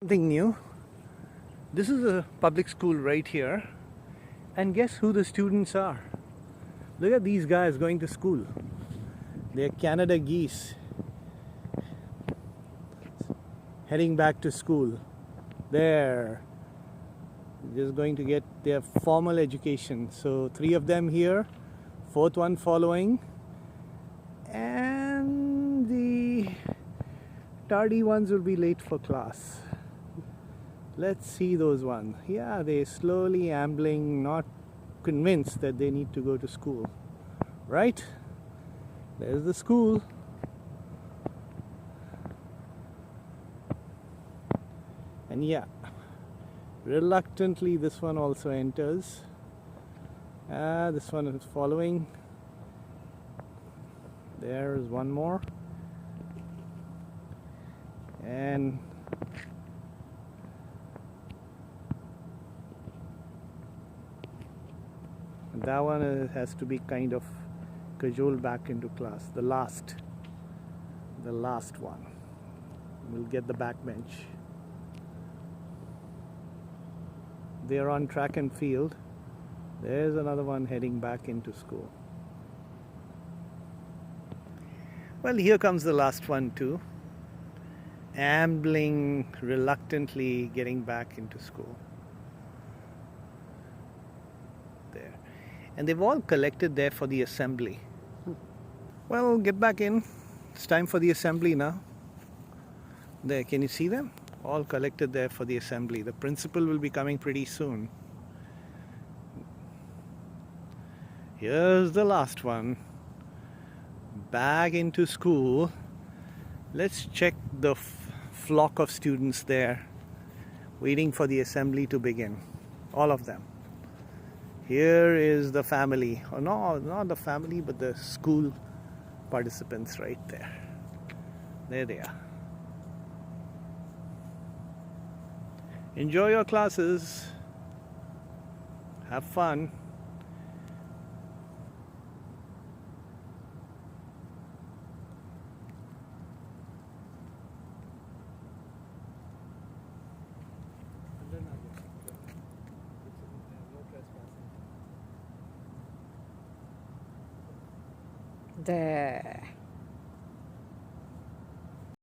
Something new. This is a public school right here, and guess who the students are? Look at these guys going to school. They're Canada Geese heading back to school. They're just going to get their formal education. So 3 of them here, 4th one following, and the tardy ones will be late for class. Let's see those ones. Yeah, they're slowly ambling, not convinced that they need to go to school. Right? There's the school. And yeah, reluctantly this one also enters. This one is following. There's one more. And that one has to be kind of cajoled back into class. The last one will get the back bench. They're on track and field. There's another one heading back into school. Well, here comes the last one too, ambling reluctantly, getting back into school. There. And they've all collected there for the assembly. Well, get back in. It's time for the assembly now. There, can you see them? All collected there for the assembly. The principal will be coming pretty soon. Here's the last one. Back into school. Let's check the flock of students there, waiting for the assembly to begin. All of them. Here is the family. Oh no, not the family, but the school participants right there. There they are. Enjoy your classes. Have fun. There.